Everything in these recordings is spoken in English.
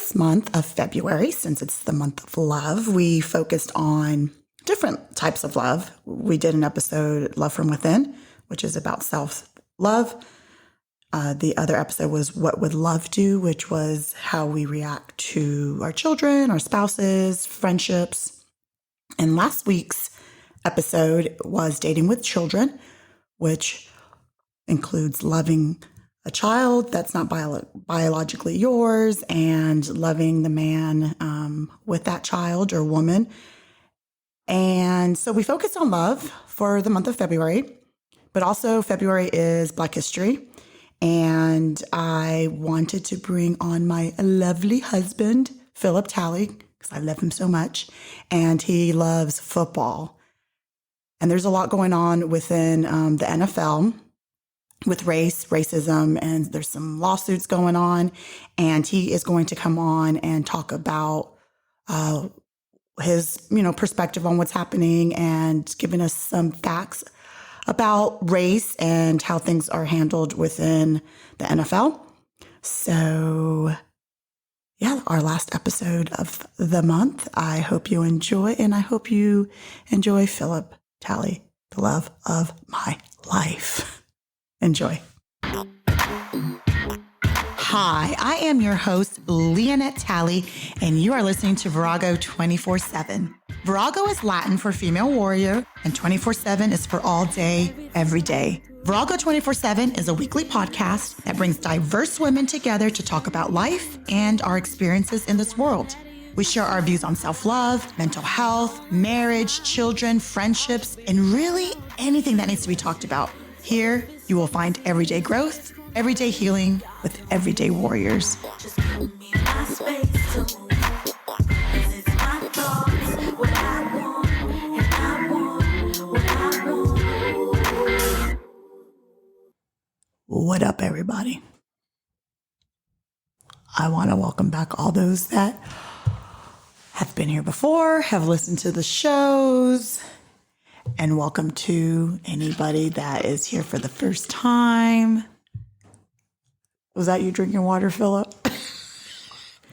this month of February, since it's the month of love, we focused on different types of love. We did an episode, Love from Within, which is about self-love. The other episode was What Would Love Do, which was how we react to our children, our spouses, friendships. And last week's episode was Dating with Children, which includes loving a child that's not biologically yours and loving the man with that child or woman. And so we focused on love for the month of February, but also February is Black History. And I wanted to bring on my lovely husband, Philip Talley, because I love him so much. And he loves football. And there's a lot going on within the NFL with racism, and there's some lawsuits going on. And he is going to come on and talk about his, perspective on what's happening and giving us some facts about race and how things are handled within the NFL. So, yeah, our last episode of the month. I hope you enjoy, and I hope you enjoy Philip Talley, the love of my life. Enjoy. Hi, I am your host, Lyanette Talley, and you are listening to Virago 24/7. Virago is Latin for female warrior, and 24/7 is for all day, every day. Virago 24/7 is a weekly podcast that brings diverse women together to talk about life and our experiences in this world. We share our views on self-love, mental health, marriage, children, friendships, and really anything that needs to be talked about. Here, you will find everyday growth, everyday healing with everyday warriors. Just give me my space to move. It's my thoughts, what I want, and I want what I want. What up, everybody? I want to welcome back all those that have been here before, have listened to the shows, and welcome to anybody that is here for the first time. Was that you drinking water, Philip?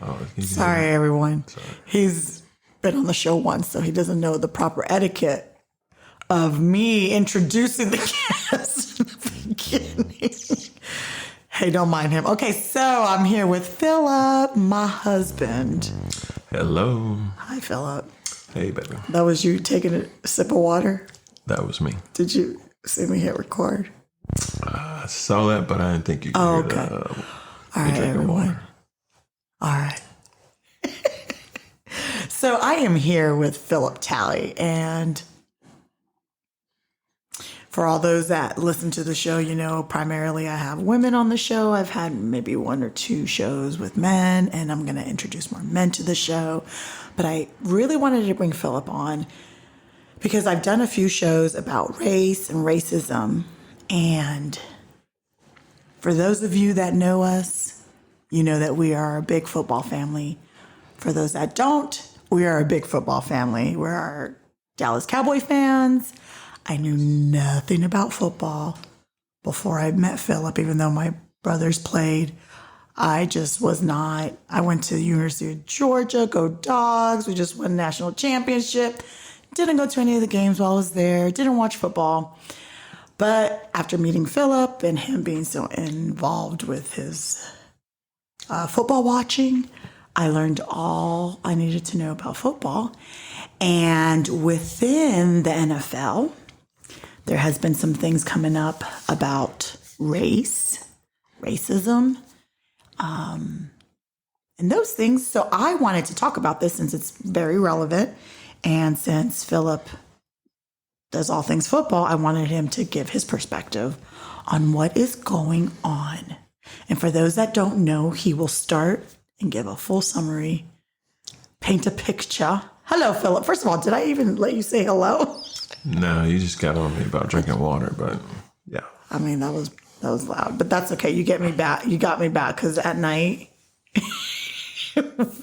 Oh, sorry, everyone. Sorry. He's been on the show once, so he doesn't know the proper etiquette of me introducing the guest in the beginning. Hey, don't mind him. Okay, so I'm here with Philip, my husband. Hello. Hi, Philip. Hey, baby. That was you taking a sip of water? That was me. Did you see me hit record? I saw that, but I didn't think you could okay. All right, everyone. Water. All right. So I am here with Philip Talley, and for all those that listen to the show, primarily I have women on the show. I've had maybe 1 or 2 shows with men, and I'm going to introduce more men to the show. But I really wanted to bring Philip on because I've done a few shows about race and racism. And for those of you that know us, you know that we are a big football family. For those that don't, we are a big football family. We're our Dallas Cowboy fans. I knew nothing about football before I met Philip, even though my brothers played. I just was not. I went to the University of Georgia, go Dogs. We just won a national championship. Didn't go to any of the games while I was there. Didn't watch football. But after meeting Philip and him being so involved with his football watching, I learned all I needed to know about football. And within the NFL, there has been some things coming up about racism, and those things. So I wanted to talk about this since it's very relevant. And since Philip does all things football, I wanted him to give his perspective on what is going on. And for those that don't know, he will start and give a full summary, paint a picture. Hello, Philip. First of all, did I even let you say hello? No, you just got on me about drinking water, but yeah. I mean, that was loud, but that's okay. You get me back. You got me back because at night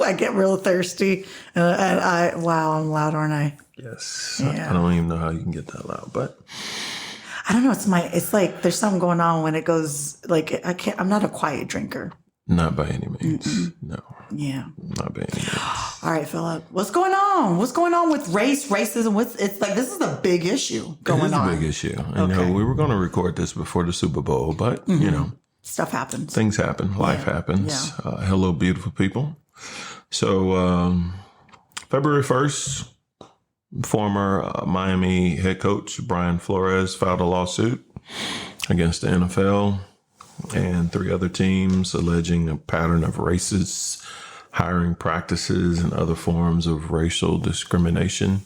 I get real thirsty, and I'm loud, aren't I? Yes. Yeah. I don't even know how you can get that loud, but I don't know. It's like there's something going on when it goes like I'm not a quiet drinker. Not by any means. No, Yeah. not by any means. All right, Philip. What's going on? What's going on with racism? It's like this is a big issue going It is on. a big issue. Okay. We were going to record this before the Super Bowl, but, Stuff happens. things happen. Life happens. Hello, beautiful people. So, February 1st, former Miami head coach Brian Flores filed a lawsuit against the NFL and 3 other teams alleging a pattern of racist hiring practices and other forms of racial discrimination.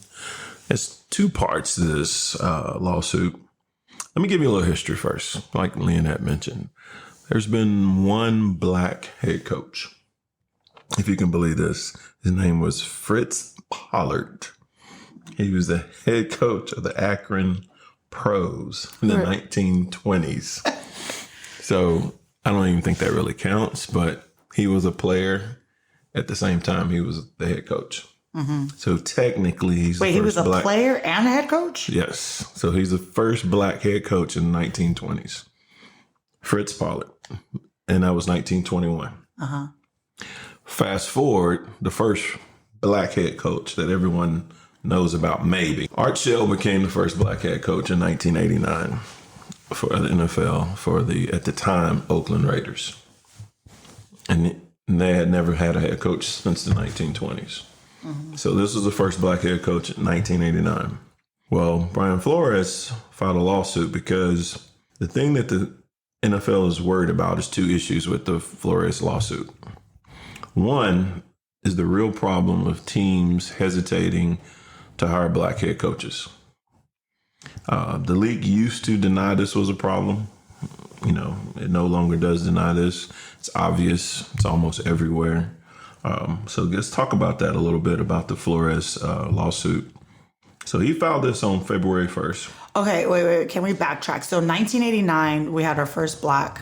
There's 2 parts to this lawsuit. Let me give you a little history first. Like Lyanette mentioned, there's been 1 black head coach. If you can believe this, his name was Fritz Pollard. He was the head coach of the Akron Pros in the 1920s. So I don't even think that really counts, but he was a player at the same time he was the head coach. Mm-hmm. So technically he's the first he was a black player and a head coach? Yes. So he's the first black head coach in the 1920s. Fritz Pollard. And that was 1921. Uh-huh. Fast forward, the first black head coach that everyone knows about, maybe. Art Shell became the first black head coach in 1989 for the NFL for the, at the time, Oakland Raiders. And they had never had a head coach since the 1920s. Mm-hmm. So this was the first black head coach in 1989. Well, Brian Flores filed a lawsuit because the thing that the NFL is worried about is 2 issues with the Flores lawsuit. One is the real problem of teams hesitating to hire black head coaches. The league used to deny this was a problem. It no longer does deny this. It's obvious. It's almost everywhere. So let's talk about that a little bit, about the Flores lawsuit. So he filed this on February 1st. Okay, wait. Can we backtrack? So 1989, we had our first black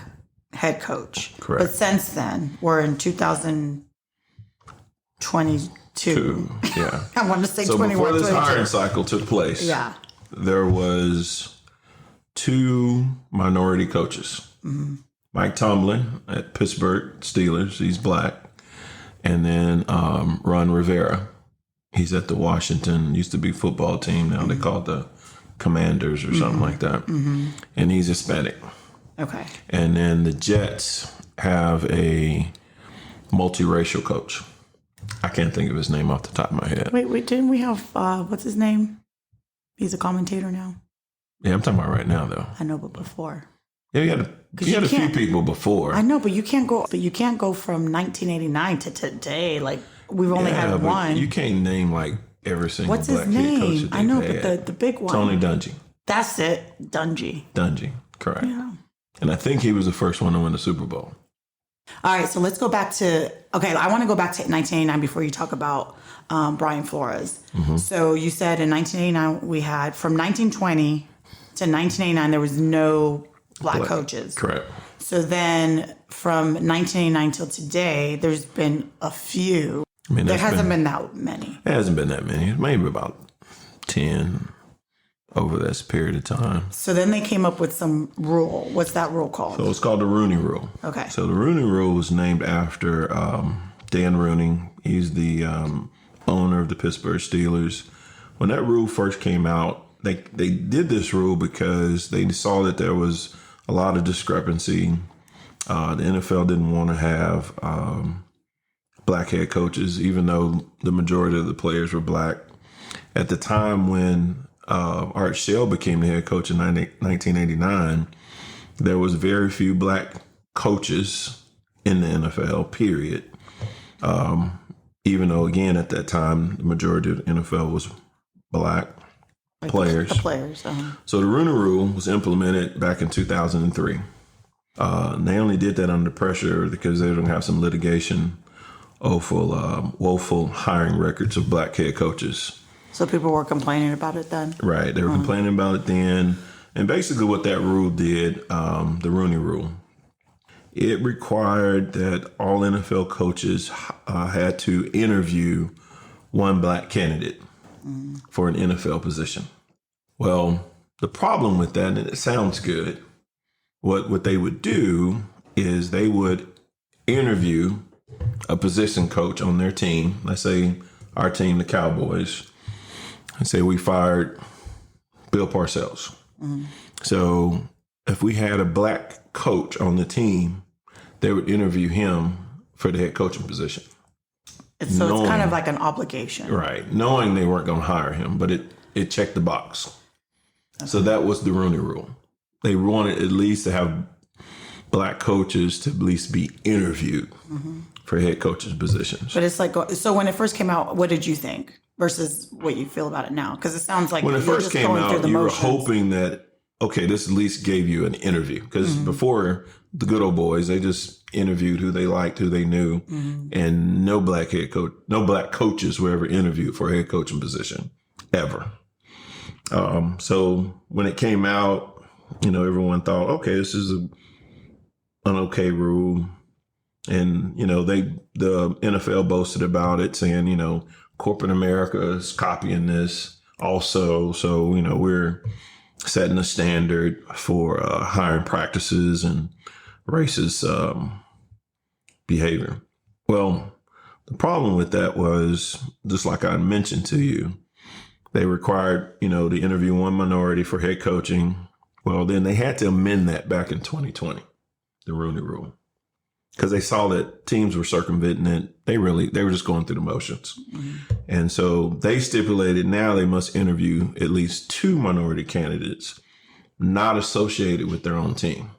head coach. Correct. But since then, we're in 2022. Yeah. I want to say So 21, before this 22. hiring cycle took place, Yeah. there was 2 minority coaches. Mm-hmm. Mike Tomlin at Pittsburgh Steelers, he's black. And then Ron Rivera, he's at the Washington, used to be football team. Now they call it the Commanders or something like that. Mm-hmm. And he's Hispanic. Okay. And then the Jets have a multiracial coach. I can't think of his name off the top of my head. Wait, didn't we have, what's his name? He's a commentator now. Yeah, I'm talking about right now, though. I know, but before. Yeah, you had a few people before. I know, but you can't go from 1989 to today. Like, we've only had one. You can't name like every single What's black his head coach name? that I know, had. but the big one. Tony Dungy. That's it. Dungy, correct. Yeah. And I think he was the first one to win the Super Bowl. All right, so let's go back to, I want to go back to 1989 before you talk about Brian Flores. Mm-hmm. So you said in 1989, we had from 1920 to 1989, there was no black coaches. Correct. So then from 1989 till today, there's been a few. There hasn't been that many. It hasn't been that many. Maybe about 10 over this period of time. So then they came up with some rule. What's that rule called? So it's called the Rooney Rule. Okay. So the Rooney Rule was named after Dan Rooney. He's the owner of the Pittsburgh Steelers. When that rule first came out, they did this rule because they saw that there was a lot of discrepancy. The NFL didn't want to have black head coaches, even though the majority of the players were black. At the time when Art Shell became the head coach in 1989, there was very few black coaches in the NFL, period. Even though, again, at that time, the majority of the NFL was black players. The players. Uh-huh. So the Rooney Rule was implemented back in 2003. They only did that under pressure because they were going to have some litigation over woeful hiring records of black head coaches. So people were complaining about it then? Right. They were complaining about it then. And basically what that rule did, the Rooney Rule, it required that all NFL coaches had to interview one black candidate for an NFL position. Well, the problem with that, and it sounds good, what they would do is they would interview a position coach on their team. Let's say our team, the Cowboys, and say we fired Bill Parcells. So if we had a black coach on the team, they would interview him for the head coaching position. So it's kind of like an obligation. Right. Knowing they weren't going to hire him, but it checked the box. Okay. So that was the Rooney Rule. They wanted at least to have black coaches to at least be interviewed for head coaches positions. But it's like, so when it first came out, what did you think versus what you feel about it now? Because it sounds like when it first came out, you were hoping that, okay, this at least gave you an interview. Because before, the good old boys, they just interviewed who they liked, who they knew, and no black coaches were ever interviewed for a head coaching position ever. So when it came out, everyone thought, okay, this is an okay rule. And, the NFL boasted about it, saying, corporate America is copying this also. So, we're setting a standard for hiring practices and racist behavior. Well, the problem with that was, just like I mentioned to you, they required, to interview one minority for head coaching. Well, then they had to amend that back in 2020, the Rooney Rule, because they saw that teams were circumventing it. They were just going through the motions. And so they stipulated now they must interview at least 2 minority candidates not associated with their own team.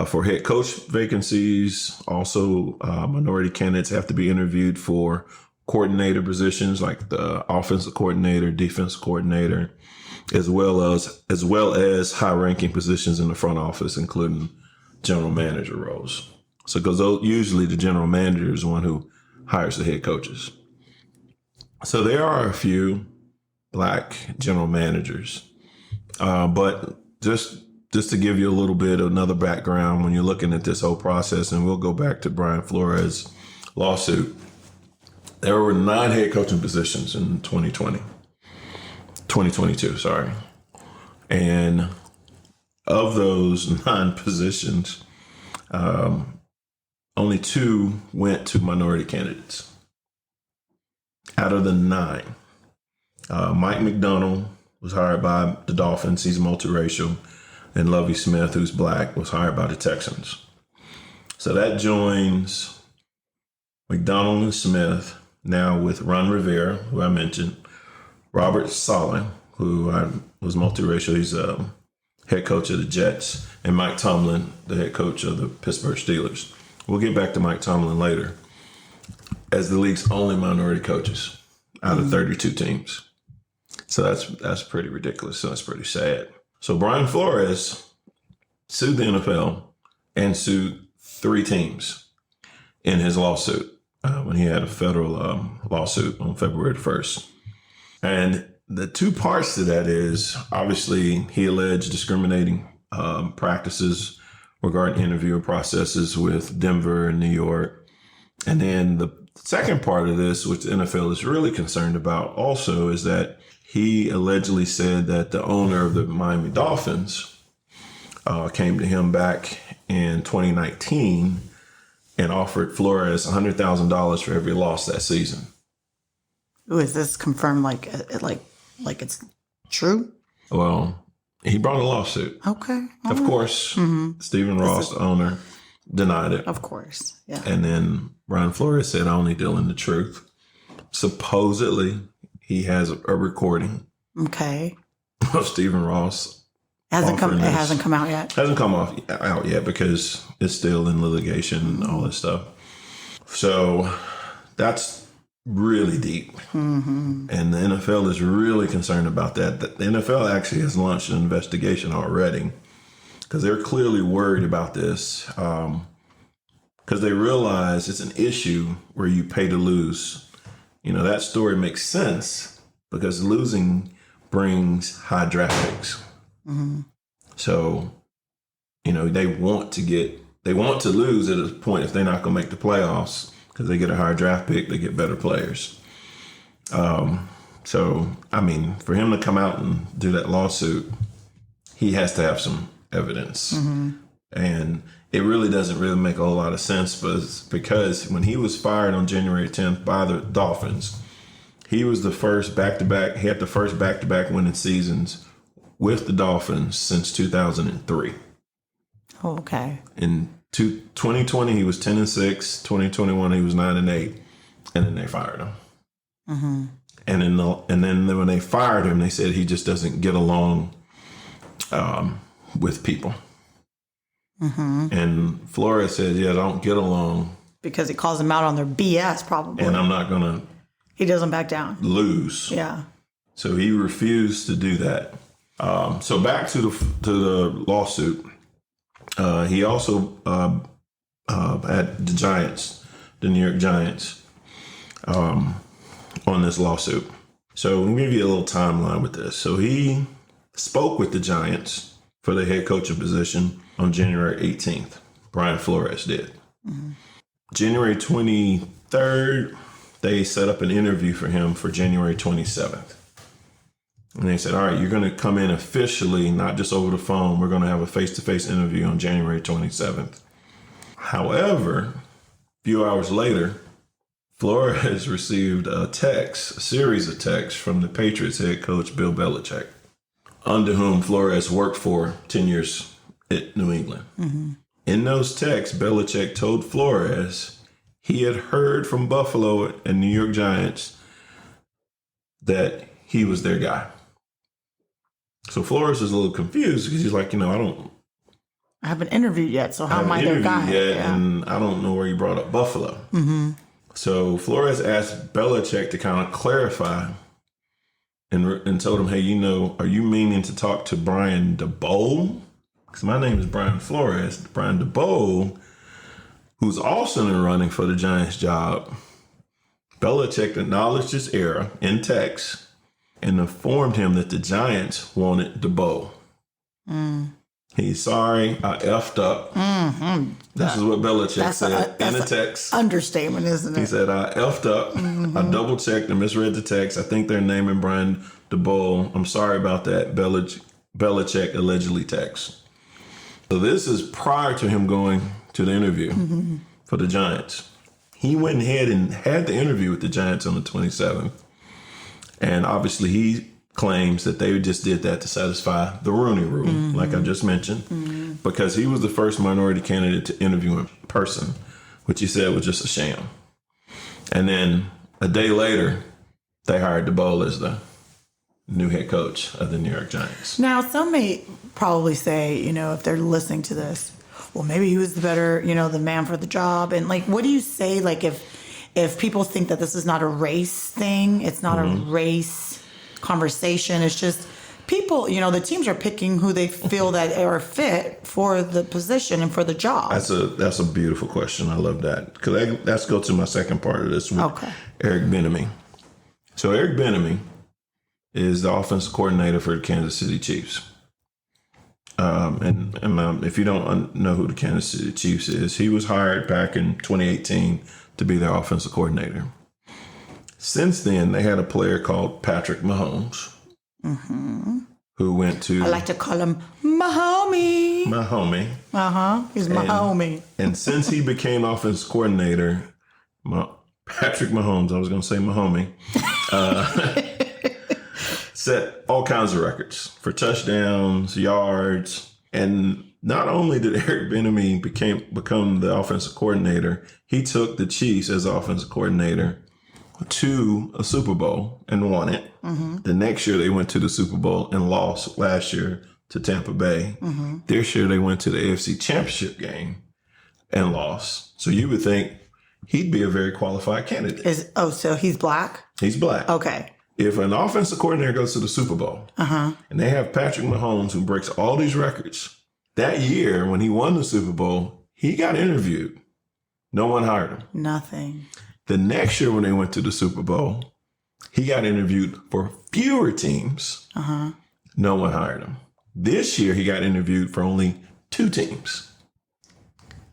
For head coach vacancies, also minority candidates have to be interviewed for coordinator positions like the offensive coordinator, defense coordinator, as well as high-ranking positions in the front office, including general manager roles. So, because usually the general manager is the one who hires the head coaches. So there are a few black general managers, but just to give you a little bit of another background, when you're looking at this whole process, and we'll go back to Brian Flores' lawsuit, there were 9 head coaching positions in 2022, sorry. And of those 9 positions, only 2 went to minority candidates. Out of the 9, Mike McDonald was hired by the Dolphins. He's multiracial. And Lovie Smith, who's black, was hired by the Texans. So that joins McDonald and Smith, now with Ron Rivera, who I mentioned, Robert Saleh, who was multiracial. He's head coach of the Jets, and Mike Tomlin, the head coach of the Pittsburgh Steelers. We'll get back to Mike Tomlin later, as the league's only minority coaches out of 32 teams. So that's pretty ridiculous. So that's pretty sad. So Brian Flores sued the NFL and sued 3 teams in his lawsuit when he had a federal lawsuit on February 1st. And the 2 parts to that is, obviously, he alleged discriminating practices regarding interview processes with Denver and New York. And then the second part of this, which the NFL is really concerned about also, is that he allegedly said that the owner of the Miami Dolphins came to him back in 2019 and offered Flores $100,000 for every loss that season. Ooh, is this confirmed like it's true? Well, he brought a lawsuit. Okay. Of course, Stephen Ross, the owner, denied it. Of course, yeah. And then Brian Flores said, "I'm only dealing the truth." Supposedly, he has a recording. Okay. Of Stephen Ross. It hasn't come out yet. Hasn't come out yet because it's still in litigation and all this stuff. So that's really deep. And the NFL is really concerned about that. The NFL actually has launched an investigation already because they're clearly worried about this because they realize it's an issue where you pay to lose. That story makes sense because losing brings high draft picks. So, they want to lose at a point if they're not going to make the playoffs because they get a higher draft pick, they get better players. So, for him to come out and do that lawsuit, he has to have some evidence. And it really doesn't really make a whole lot of sense, but because when he was fired on January 10th by the Dolphins, he was the first back-to-back, he had the first back-to-back winning seasons with the Dolphins since 2003. Oh, okay. In 2020, he was 10-6. 2021, he was 9-8, and then they fired him. Mm-hmm. And then when they fired him, they said he just doesn't get along with people. Mm-hmm. And Flores said, "Yeah, I don't get along because he calls them out on their BS, probably. And I'm not gonna." He doesn't back down. Lose. Yeah. So he refused to do that. So back to the lawsuit. He also had the Giants, the New York Giants, on this lawsuit. So let me give you a little timeline with this. So he spoke with the Giants for the head coaching position on January 18th. Brian Flores did. Mm-hmm. January 23rd, they set up an interview for him for January 27th. And they said, all right, you're going to come in officially, not just over the phone. We're going to have a face-to-face interview on January 27th. However, a few hours later, Flores received a series of texts from the Patriots head coach, Bill Belichick, under whom Flores worked for 10 years at New England. Mm-hmm. In those texts, Belichick told Flores he had heard from Buffalo and New York Giants that he was their guy. So Flores is a little confused because he's like, I haven't interviewed yet, so how am I their guy? Yeah. And I don't know where you brought up Buffalo. Mm-hmm. So Flores asked Belichick to kind of clarify and told him, hey, are you meaning to talk to Brian DeBoer? Because my name is Brian Flores. Brian DeBoer, who's also in the running for the Giants job. Belichick acknowledged his error in text and informed him that the Giants wanted DeBoer. Mm. He's sorry, I effed up. Mm-hmm. This is what Belichick said in a text. Understatement, isn't it? He said, I effed up. Mm-hmm. I double-checked and misread the text. I think they're naming Brian DeBoer. I'm sorry about that. Belichick allegedly texts. So this is prior to him going to the interview for the Giants. He went ahead and had the interview with the Giants on the 27th. And obviously he claims that they just did that to satisfy the Rooney Rule, like I just mentioned, because he was the first minority candidate to interview in person, which he said was just a sham. And then a day later, they hired DeBoer as the new head coach of the New York Giants. Now, some may probably say, if they're listening to this, well, maybe he was the better, the man for the job. And what do you say, if people think that this is not a race thing, it's not a race conversation, it's just people, the teams are picking who they feel that are fit for the position and for the job. That's a beautiful question. I love that. Because let's go to my second part of this with Eric Bieniemy. So Eric Bieniemy is the offensive coordinator for the Kansas City Chiefs. And if you don't know who the Kansas City Chiefs is, he was hired back in 2018 to be their offensive coordinator. Since then, they had a player called Patrick Mahomes, who went to... I like to call him Mahomie. My homie. He's my homie. And since he became offensive coordinator, Patrick Mahomes, I was going to say Mahomie, set all kinds of records for touchdowns, yards, and not only did Eric Bieniemy become the offensive coordinator, he took the Chiefs as offensive coordinator to a Super Bowl and won it. The next year they went to the Super Bowl and lost last year to Tampa Bay. This year they went to the AFC Championship game and lost. So you would think he'd be a very qualified candidate. So he's black? He's black. Okay. If an offensive coordinator goes to the Super Bowl and they have Patrick Mahomes who breaks all these records, that year when he won the Super Bowl, he got interviewed. No one hired him. Nothing. The next year when they went to the Super Bowl, he got interviewed for fewer teams. No one hired him. This year he got interviewed for only 2 teams.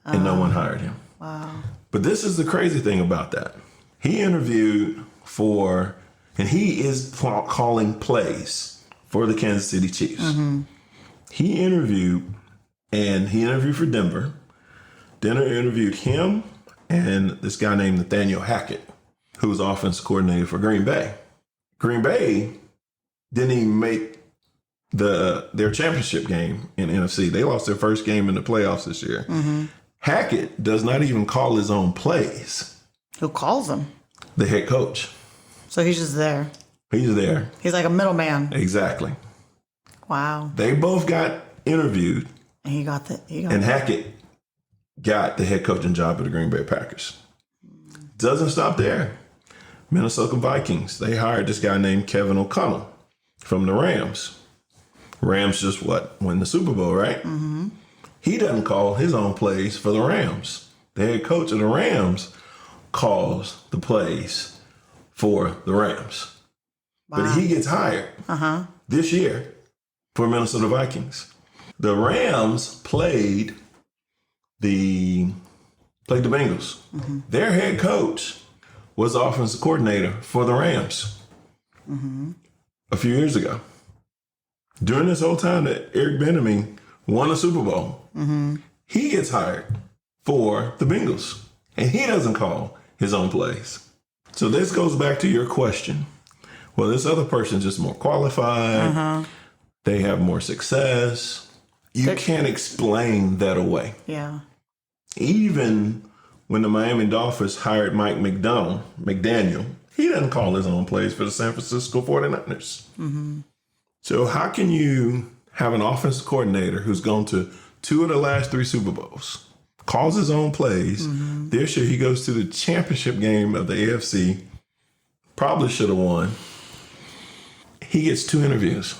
And no one hired him. Wow. But this is the crazy thing about that. He interviewed for... And he is calling plays for the Kansas City Chiefs. He interviewed And he interviewed for Denver. Denver interviewed him and this guy named Nathaniel Hackett, who was offensive coordinator for Green Bay. Green Bay didn't even make their championship game in NFC. They lost their first game in the playoffs this year. Mm-hmm. Hackett does not even call his own plays. Who calls him? The head coach. So he's just there. He's there. He's like a middleman. Exactly. Wow. They both got interviewed. And and Hackett got the head coaching job of the Green Bay Packers. Doesn't stop there. Minnesota Vikings, they hired this guy named Kevin O'Connell from the Rams. Rams just won the Super Bowl, right? Mm-hmm. He doesn't call his own plays for the Rams. The head coach of the Rams calls the plays for the Rams. Wow. But he gets hired this year for Minnesota Vikings. The Rams played the Bengals. Mm-hmm. Their head coach was the offensive coordinator for the Rams a few years ago. During this whole time that Eric Bieniemy won a Super Bowl, he gets hired for the Bengals, and he doesn't call his own plays. So this goes back to your question. Well, this other person's just more qualified. They have more success. You can't explain that away. Yeah. Even when the Miami Dolphins hired Mike McDaniel, he doesn't call his own plays for the San Francisco 49ers. Mm-hmm. So how can you have an offensive coordinator who's gone to 2 of the last 3 Super Bowls, calls his own plays? Mm-hmm. This year he goes to the championship game of the AFC, probably should have won. He gets 2 interviews.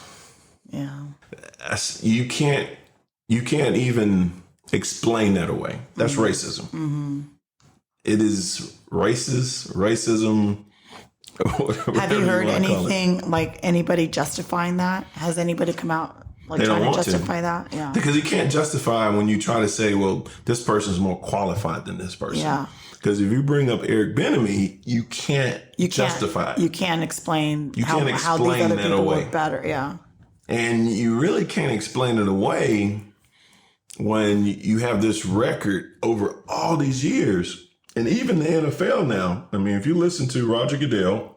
Yeah. You can't even explain that away. That's racism. Mm-hmm. It is racism. Have you heard anything like anybody justifying that? Has anybody come out like trying to justify that? Yeah. Because you can't justify when you try to say, well, this person's more qualified than this person. Yeah. Because if you bring up Eric Bieniemy, you can't justify it. You can't explain how these other that people away. work better. Yeah. And you really can't explain it away when you have this record over all these years. And even the NFL now, I mean, if you listen to Roger Goodell,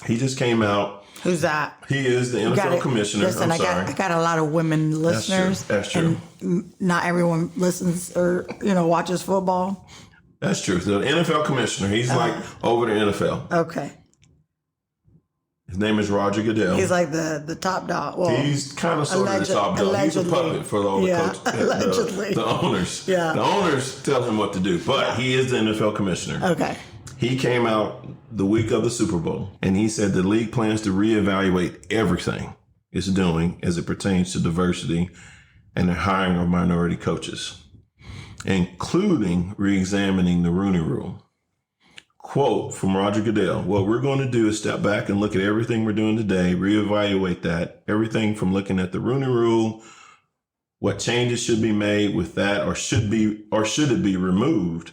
he just came out. Who's that? He is the NFL commissioner. Listen, I got a lot of women listeners. That's true. And not everyone listens or, watches football. That's true. The NFL commissioner, he's like over the NFL. Okay. His name is Roger Goodell. He's like the top dog. Well, he's kind of sort of the top dog. He's a puppet for all the coaches, the owners. Yeah. The owners tell him what to do, but he is the NFL commissioner. Okay. He came out the week of the Super Bowl, and he said the league plans to reevaluate everything it's doing as it pertains to diversity and the hiring of minority coaches, including reexamining the Rooney Rule. Quote from Roger Goodell, what we're going to do is step back and look at everything we're doing today, reevaluate that, everything from looking at the Rooney Rule, what changes should be made with that, or should it be removed,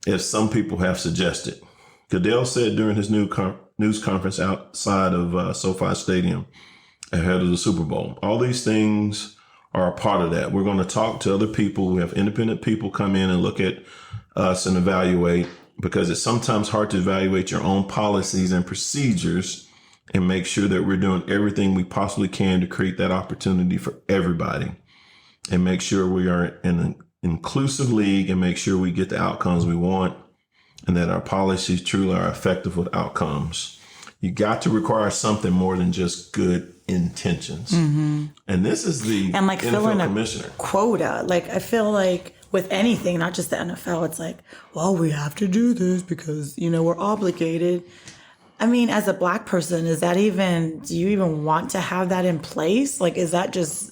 as some people have suggested. Goodell said during his news conference outside of SoFi Stadium ahead of the Super Bowl. All these things are a part of that. We're going to talk to other people. We have independent people come in and look at us and evaluate, because it's sometimes hard to evaluate your own policies and procedures and make sure that we're doing everything we possibly can to create that opportunity for everybody and make sure we are in an inclusive league and make sure we get the outcomes we want and that our policies truly are effective with outcomes. You got to require something more than just good intentions. Mm-hmm. And this is the NFL commissioner. Quota. Like, I feel like with anything, not just the NFL, it's like, well, we have to do this because, we're obligated. I mean, as a Black person, do you even want to have that in place? Like, is that just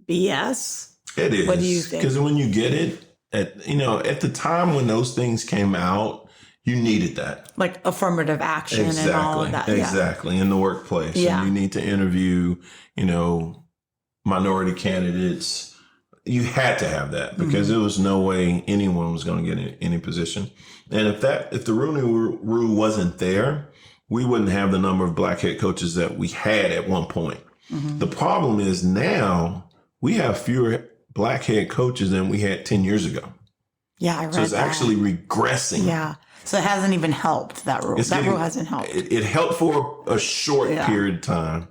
BS? It is. What do you think? Because when you get it, at the time when those things came out, you needed that. Like affirmative action and all of that. Exactly. In the workplace. Yeah. And you need to interview, minority candidates. You had to have that because there was no way anyone was going to get in any position. And if the Rooney Rule wasn't there, we wouldn't have the number of Black head coaches that we had at one point. Mm-hmm. The problem is now we have fewer black head coaches than we had 10 years ago. Yeah, I read So it's that. actually regressing. Yeah. So it hasn't even helped, that rule. Rule hasn't helped. It helped for a short period of time.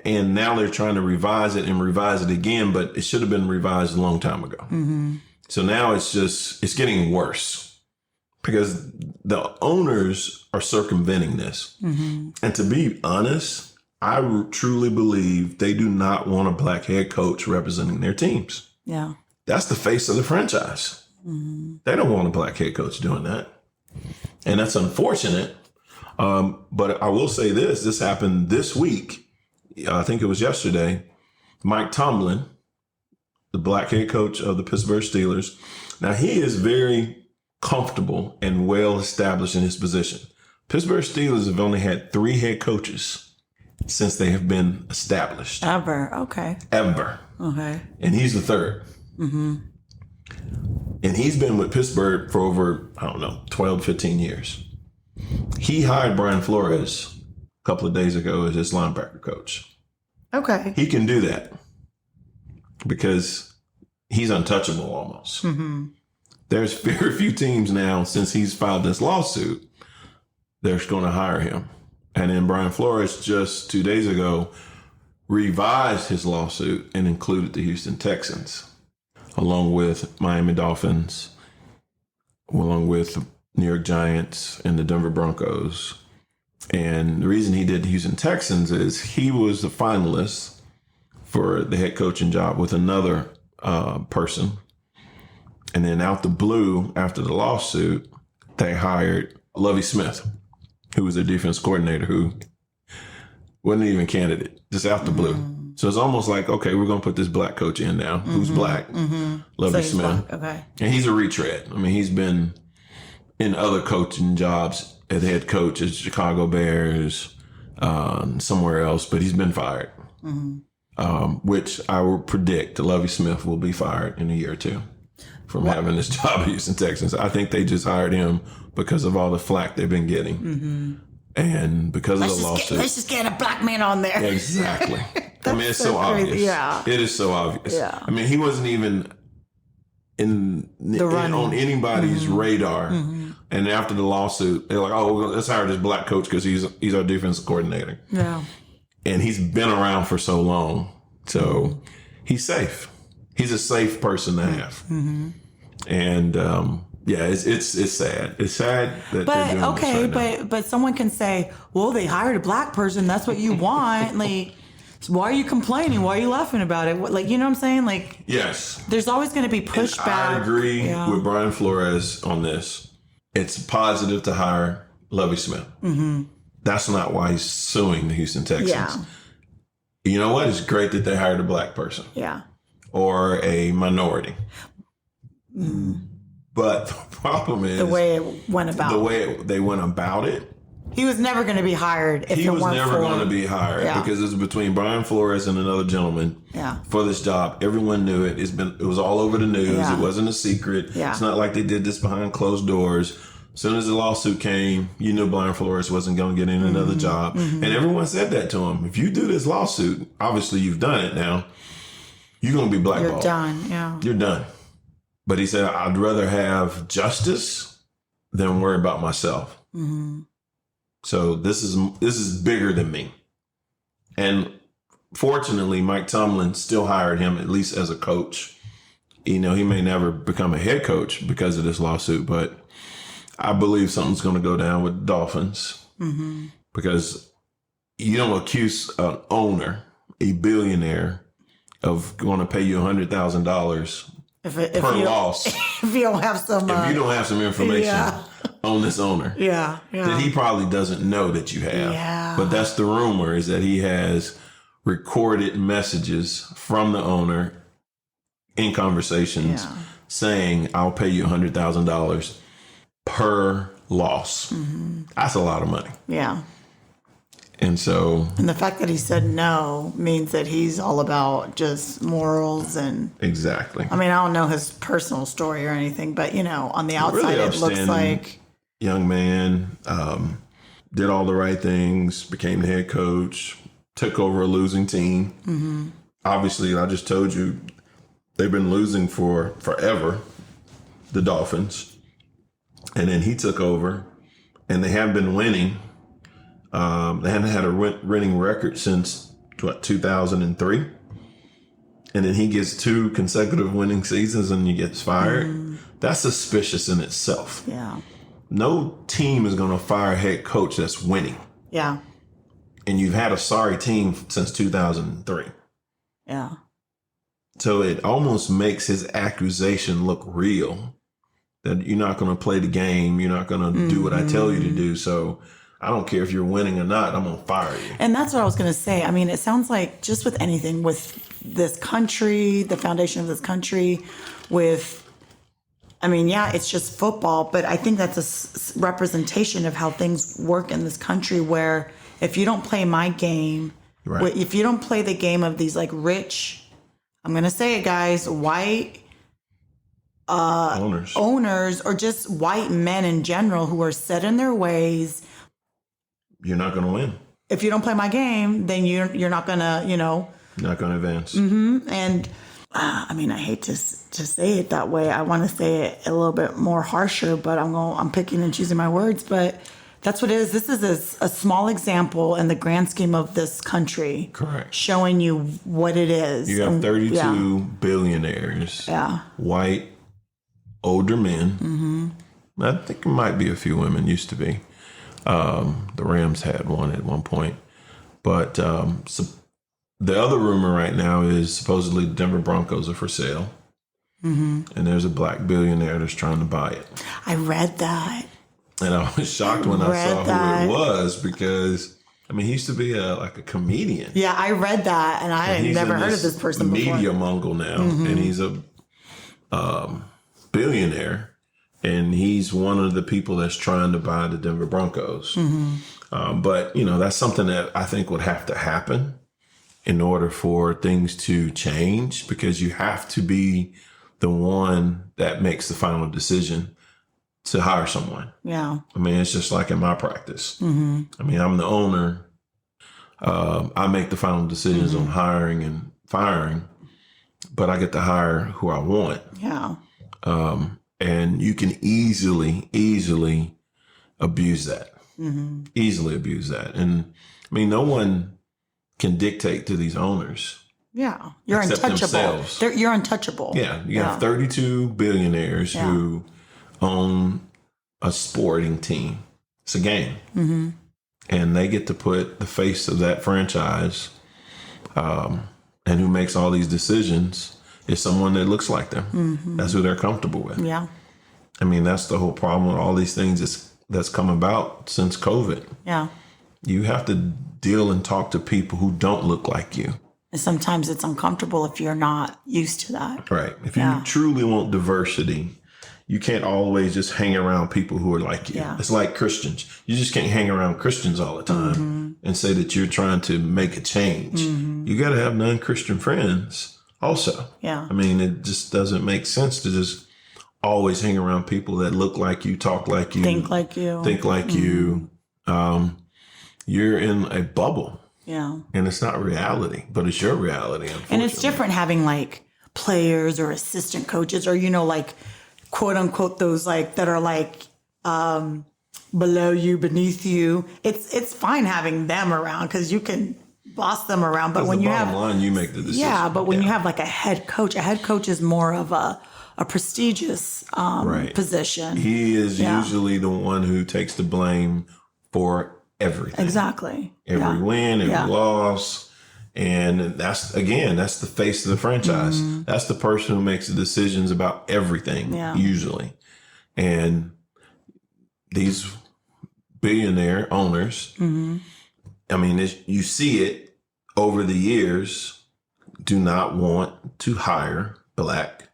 And now they're trying to revise it again, but it should have been revised a long time ago. Mm-hmm. So now it's getting worse because the owners are circumventing this. Mm-hmm. And to be honest, I truly believe they do not want a black head coach representing their teams. Yeah. That's the face of the franchise. Mm-hmm. They don't want a black head coach doing that. And that's unfortunate. But I will say this happened this week. I think it was yesterday. Mike Tomlin, the black head coach of the Pittsburgh Steelers. Now, he is very comfortable and well established in his position. Pittsburgh Steelers have only had 3 head coaches since they have been established. Ever. Okay. Ever. Okay. And he's the 3rd. Mm-hmm. And he's been with Pittsburgh for over, 12, 15 years. He hired Brian Flores a couple of days ago as his linebacker coach. Okay. He can do that because he's untouchable almost. Mm-hmm. There's very few teams now, since he's filed this lawsuit, they're going to hire him. And then Brian Flores just 2 days ago revised his lawsuit and included the Houston Texans, along with Miami Dolphins, along with New York Giants and the Denver Broncos. And the reason he did the Houston Texans is he was the finalist for the head coaching job with another person. And then out the blue, after the lawsuit, they hired Lovie Smith, who was their defense coordinator, who wasn't even a candidate, just out the blue. Mm-hmm. So it's almost like, okay, we're going to put this black coach in now, mm-hmm. who's black, mm-hmm. Lovie Smith. Black. Okay. And he's a retread. I mean, he's been in other coaching jobs as head coach at Chicago Bears, somewhere else, but he's been fired, mm-hmm. Which I would predict Lovie Smith will be fired in a year or two from having this job at Houston Texans. I think they just hired him because of all the flack they've been getting. Mm-hmm. And because of the lawsuit. Let's just get a black man on there. Exactly. I mean, it's so obvious. Yeah. It is so obvious. Yeah. I mean, he wasn't even on anybody's mm-hmm. radar. Mm-hmm. And after the lawsuit, they're like, oh, let's hire this black coach because he's our defensive coordinator. Yeah. And he's been around for so long. So mm-hmm. he's safe. He's a safe person to have. Mm-hmm. And it's sad. It's sad that they're doing this right now. But someone can say, well, they hired a black person. That's what you want. Like, why are you complaining? Why are you laughing about it? Like, you know what I'm saying? Like, yes, there's always going to be pushback. I agree with Brian Flores on this. It's positive to hire Lovie Smith. Mm-hmm. That's not why he's suing the Houston Texans. Yeah. You know what? It's great that they hired a black person. Yeah. Or a minority. Mm. But the problem is the way it went about. The way they went about it. He was never going to be hired if it weren't for... He was never going to be hired because it was between Brian Flores and another gentleman for this job. Everyone knew it. It was all over the news. Yeah. It wasn't a secret. Yeah. It's not like they did this behind closed doors. As soon as the lawsuit came, you knew Brian Flores wasn't going to get in another mm-hmm. job. Mm-hmm. And everyone said that to him. If you do this lawsuit, obviously you've done it now, you're going to be blackballed. You're done, yeah. You're done. But he said, I'd rather have justice than worry about myself. Mm-hmm. So this is bigger than me. And fortunately, Mike Tomlin still hired him, at least as a coach. You know, he may never become a head coach because of this lawsuit, but I believe something's going to go down with the Dolphins mm-hmm. because you don't accuse an owner, a billionaire, of going to pay you $100,000 per loss. If you don't have some information on this owner. Yeah. That he probably doesn't know that you have. Yeah. But that's the rumor, is that he has recorded messages from the owner in conversations saying, I'll pay you $100,000 per loss. Mm-hmm. That's a lot of money. Yeah. And the fact that he said no means that he's all about just morals and... Exactly. I mean, I don't know his personal story or anything, but, on the outside, really it looks like... Young man, did all the right things, became the head coach, took over a losing team. Mm-hmm. Obviously, I just told you, they've been losing for forever, the Dolphins. And then he took over, and they have been winning. They haven't had a winning record since, 2003. And then he gets 2 consecutive winning seasons and he gets fired. That's suspicious in itself. Yeah. No team is going to fire a head coach that's winning. Yeah. And you've had a sorry team since 2003. Yeah. So it almost makes his accusation look real, that you're not going to play the game. You're not going to do what I tell you to do. So I don't care if you're winning or not. I'm going to fire you. And that's what I was going to say. I mean, it sounds like just with anything, with this country, the foundation of this country, it's just football. But I think that's a representation of how things work in this country, where if you don't play my game, Right. if you don't play the game of these like rich, I'm going to say it, guys, white owners or just white men in general who are set in their ways, you're not going to win. If you don't play my game, then you're not going to, Not going to advance. And I hate to say it that way. I want to say it a little bit more harsher, but I'm picking and choosing my words. But that's what it is. This is a small example in the grand scheme of this country. Correct. Showing you what it is. You have 32 billionaires. Yeah. White, older men. I think it might be a few women, used to be. The Rams had one at one point. But so the other rumor right now is supposedly the Denver Broncos are for sale. And there's a black billionaire that's trying to buy it. I read that. And I was shocked when I saw who it was, because, he used to be a comedian. Yeah, I read that, and I had never heard of this person before. Media mogul now, and he's a billionaire, and he's one of the people that's trying to buy the Denver Broncos. But, that's something that I think would have to happen in order for things to change, because you have to be the one that makes the final decision to hire someone. Yeah. It's just like in my practice. I'm the owner. I make the final decisions on hiring and firing, but I get to hire who I want. Yeah. And you can easily abuse that. Easily abuse that. And no one can dictate to these owners. Yeah. You're except untouchable. themselves. You're untouchable. Yeah. You have 32 billionaires who own a sporting team. It's a game. And they get to put the face of that franchise, and who makes all these decisions is someone that looks like them. That's who they're comfortable with. Yeah. That's the whole problem with all these things that's come about since COVID. Yeah. You have to deal and talk to people who don't look like you. And sometimes it's uncomfortable if you're not used to that. Right. If you truly want diversity, you can't always just hang around people who are like you. Yeah. It's like Christians. You just can't hang around Christians all the time and say that you're trying to make a change. You got to have non-Christian friends also. Yeah. It just doesn't make sense to just always hang around people that look like you, talk like you, Think like you. You're in a bubble. Yeah. And it's not reality, but it's your reality, unfortunately. And it's different having like players or assistant coaches or, like quote unquote, those like that are like below you, beneath you. It's fine having them around because you can boss them around. But when you have line, you make the decision. Yeah, but when you have like a head coach is more of a prestigious position. He is usually the one who takes the blame for everything. Exactly. Every win, every loss. And that's the face of the franchise. That's the person who makes the decisions about everything, usually. And these billionaire owners, you see it over the years, do not want to hire black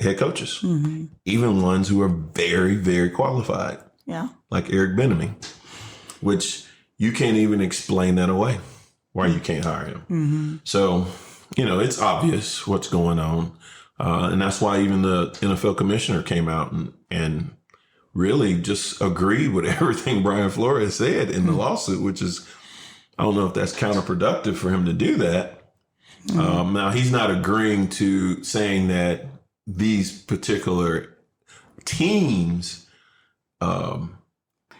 head coaches, even ones who are very, very qualified. Yeah. Like Eric Bieniemy, which you can't even explain that away, why you can't hire him. So, it's obvious what's going on. And that's why even the NFL commissioner came out and really just agreed with everything Brian Flores said in the lawsuit, which is, I don't know if that's counterproductive for him to do that, Now, he's not agreeing to saying that these particular teams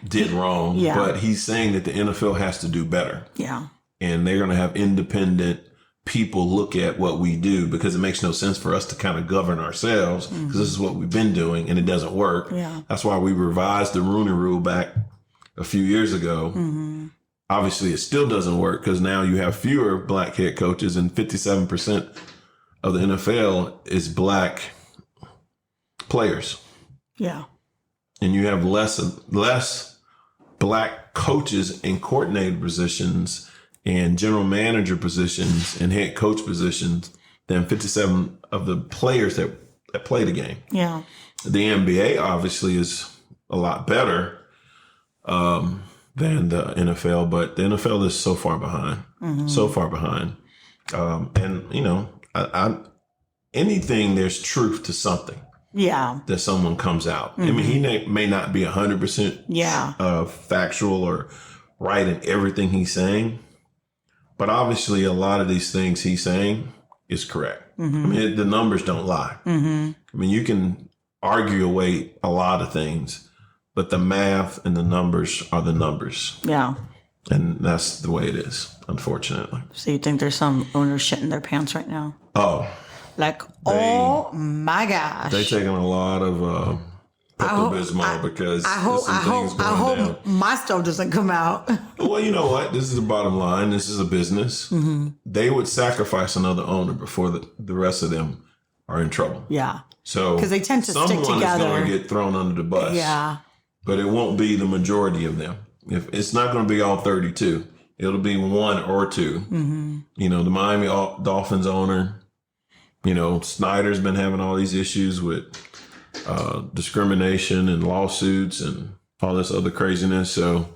did wrong, but he's saying that the NFL has to do better. Yeah. And they're going to have independent people look at what we do, because it makes no sense for us to kind of govern ourselves, because this is what we've been doing and it doesn't work. Yeah. That's why we revised the Rooney Rule back a few years ago. Obviously, it still doesn't work, because now you have fewer black head coaches, and 57% of the NFL is black players. Yeah. And you have less black coaches in coordinator positions and general manager positions and head coach positions than 57 of the players that play the game. Yeah. The NBA obviously is a lot better than the NFL, but the NFL is so far behind, so far behind. And, you know, anything, there's truth to something. Yeah. That someone comes out. I mean, he may not be 100% factual or right in everything he's saying, but obviously a lot of these things he's saying is correct. I mean, the numbers don't lie. I mean, you can argue away a lot of things, but the math and the numbers are the numbers. Yeah. And that's the way it is, unfortunately. So you think there's some owners shitting their pants right now? Oh. Like, oh my gosh. They're taking a lot of Pepto-Bismol because I hope my stuff doesn't come out. Well, you know what? This is the bottom line. This is a business. They would sacrifice another owner before the rest of them are in trouble. Yeah. So because they tend to stick together. Someone is going to get thrown under the bus. Yeah. But it won't be the majority of them. If it's not going to be all 32. It'll be one or two. You know, the Miami Dolphins owner. You know, Snyder's been having all these issues with discrimination and lawsuits and all this other craziness. So,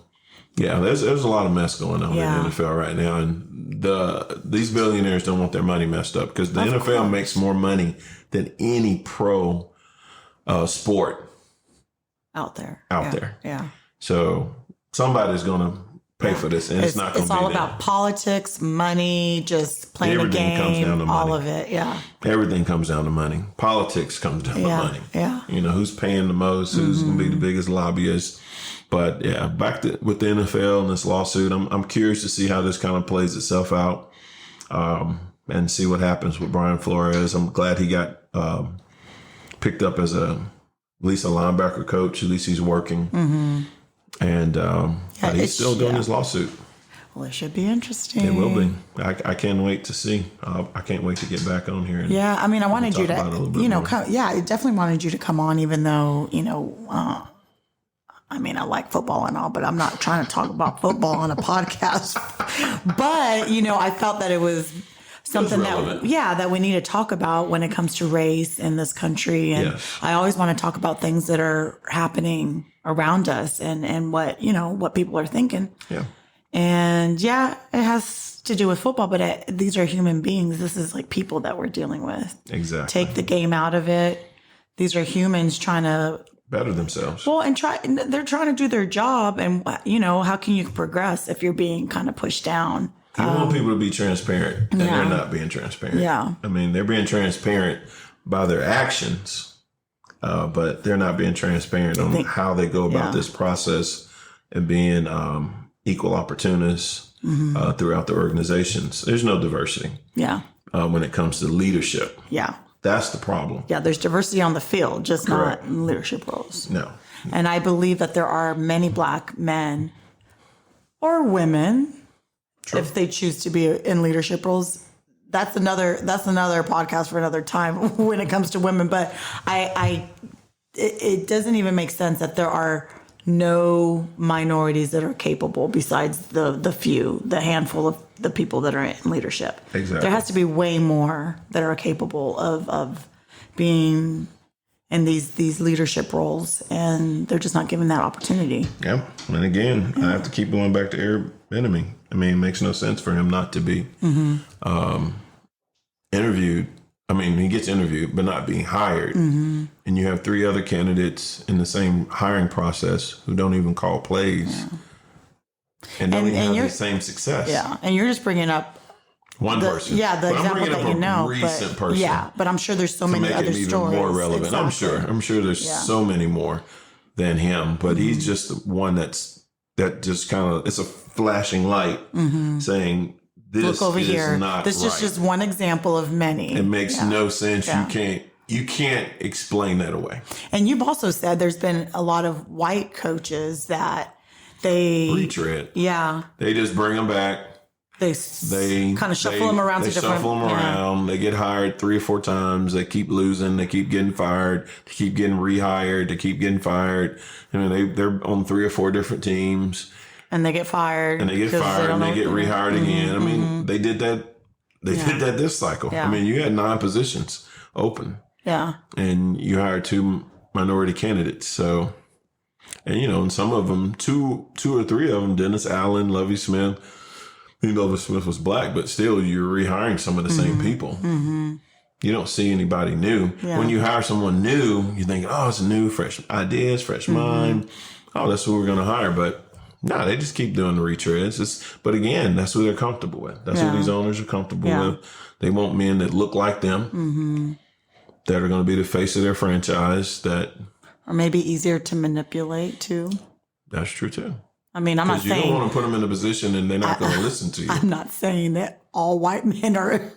yeah, there's a lot of mess going on in the NFL right now. And these billionaires don't want their money messed up, because the NFL makes more money than any pro sport out there. Yeah. So somebody's going to pay for this, and it's not going to be all about politics, money, just playing a game. Everything comes down to money. All of it, yeah. Everything comes down to money. Politics comes down to money. Yeah. You know, who's paying the most, who's going to be the biggest lobbyist. But yeah, back with the NFL and this lawsuit, I'm curious to see how this kind of plays itself out, and see what happens with Brian Flores. I'm glad he got picked up as at least a linebacker coach. At least he's working. And he's still doing his lawsuit. Well, it should be interesting. It will be. I can't wait to see. I can't wait to get back on here. And I mean, I wanted you to, I definitely wanted you to come on, even though, I mean, I like football and all, but I'm not trying to talk about football on a podcast. But, I felt that it was something that we need to talk about when it comes to race in this country. And I always want to talk about things that are happening around us and what, what people are thinking. Yeah. And it has to do with football, but these are human beings. This is like people that we're dealing with. Exactly. Take the game out of it. These are humans trying to better themselves. Well, they're trying to do their job. And, how can you progress if you're being kind of pushed down? You want people to be transparent, and they're not being transparent. Yeah. I mean, they're being transparent by their actions, but they're not being transparent on how they go about this process and being equal opportunists throughout the organizations. There's no diversity. Yeah. When it comes to leadership. Yeah. That's the problem. Yeah, there's diversity on the field, just not in leadership roles. No. And I believe that there are many Black men or women, if they choose to be in leadership roles. That's another podcast for another time when it comes to women. But it doesn't even make sense that there are no minorities that are capable besides the handful of the people that are in leadership. Exactly. There has to be way more that are capable of being in these leadership roles, and they're just not given that opportunity. Yeah. And again, I have to keep going back to Eric Bieniemy. I mean, it makes no sense for him not to be interviewed. I mean, he gets interviewed, but not being hired. And you have 3 other candidates in the same hiring process who don't even call plays and don't even have the same success. Yeah. And you're just bringing up One person. Yeah, the but example I'm bringing that up you know. recent person. Yeah, but I'm sure there's so to many make other it even stories. more relevant. Exactly. I'm sure there's so many more than him, but he's just the one that just kind of, it's a flashing light saying this Look over is here. not This right. is just one example of many. It makes no sense. Yeah. You can't explain that away. And you've also said there's been a lot of white coaches that they retread. Yeah. They just bring them back. They kind of shuffle them around to different. Shuffle them around. They get hired 3 or 4 times. They keep losing. They keep getting fired. They keep getting rehired. They keep getting fired. They're on 3 or 4 different teams. And they get fired. And they get fired and they get rehired again. I mean, they did that. They did that this cycle. Yeah. I mean, you had 9 positions open. Yeah. And you hired 2 minority candidates. So, and and some of them, 2 or 3 of them, Dennis Allen, Lovie Smith. Lovie Smith was black, but still you're rehiring some of the same people. You don't see anybody new. Yeah. When you hire someone new, you think, oh, it's new, fresh ideas, fresh mind. Oh, that's who we're going to hire. But no, they just keep doing the retreads. But again, that's who they're comfortable with. That's who these owners are comfortable with. They want men that look like them, that are going to be the face of their franchise. Or maybe easier to manipulate too. That's true too. I mean, I'm not saying... you don't want to put them in a position and they're not going to listen to you. I'm not saying that all white men are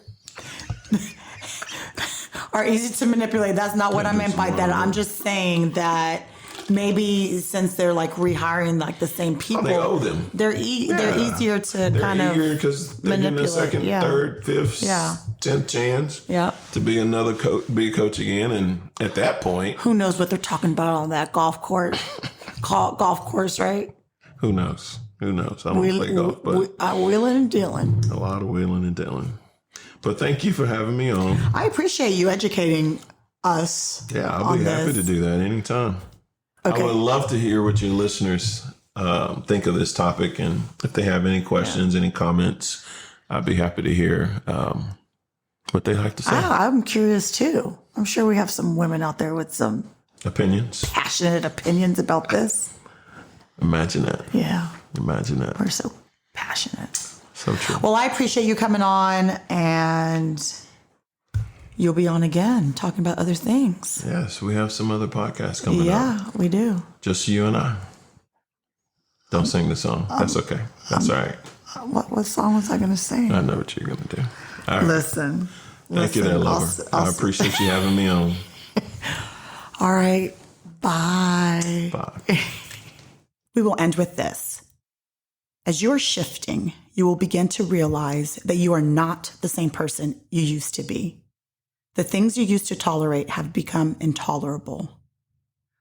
easy to manipulate. That's not what I meant by that. I'm just saying that maybe since they're like rehiring like the same people, they owe them. They're easier to kind of because they're getting a second, third, fifth, 10th chance to be another be a coach again. And at that point, who knows what they're talking about on that golf course, right? Who knows? I don't play golf, but wheeling and dealing. A lot of wheeling and dealing. But thank you for having me on. I appreciate you educating us. Yeah, I'll be happy to do that anytime. Okay. I would love to hear what your listeners think of this topic, and if they have any questions, any comments, I'd be happy to hear what they like to say. I'm curious too. I'm sure we have some women out there with some passionate opinions about this. Imagine that. Yeah. Imagine that. We're so passionate. So true. Well, I appreciate you coming on, and you'll be on again talking about other things. Yes, we have some other podcasts coming up. Yeah, we do. Just you and I. Don't sing the song. That's okay. That's all right. What song was I going to sing? I know what you're going to do. All right. Listen. Thank you there, lover. I appreciate you having me on. All right. Bye. Bye. We will end with this. As you're shifting, you will begin to realize that you are not the same person you used to be. The things you used to tolerate have become intolerable.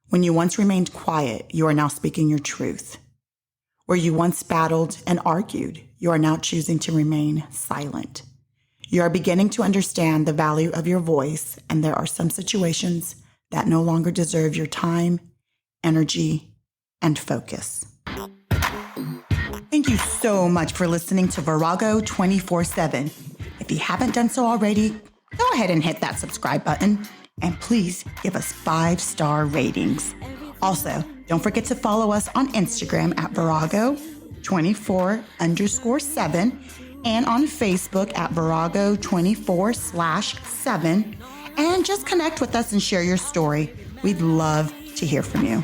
When you once remained quiet, you are now speaking your truth. Where you once battled and argued, you are now choosing to remain silent. You are beginning to understand the value of your voice, and there are some situations that no longer deserve your time, energy, and focus. Thank you so much for listening to Virago 24/7. If you haven't done so already, go ahead and hit that subscribe button, and please give us 5-star ratings. Also, don't forget to follow us on Instagram at Virago24_7 and on Facebook at Virago24/7, and just connect with us and share your story. We'd love to hear from you.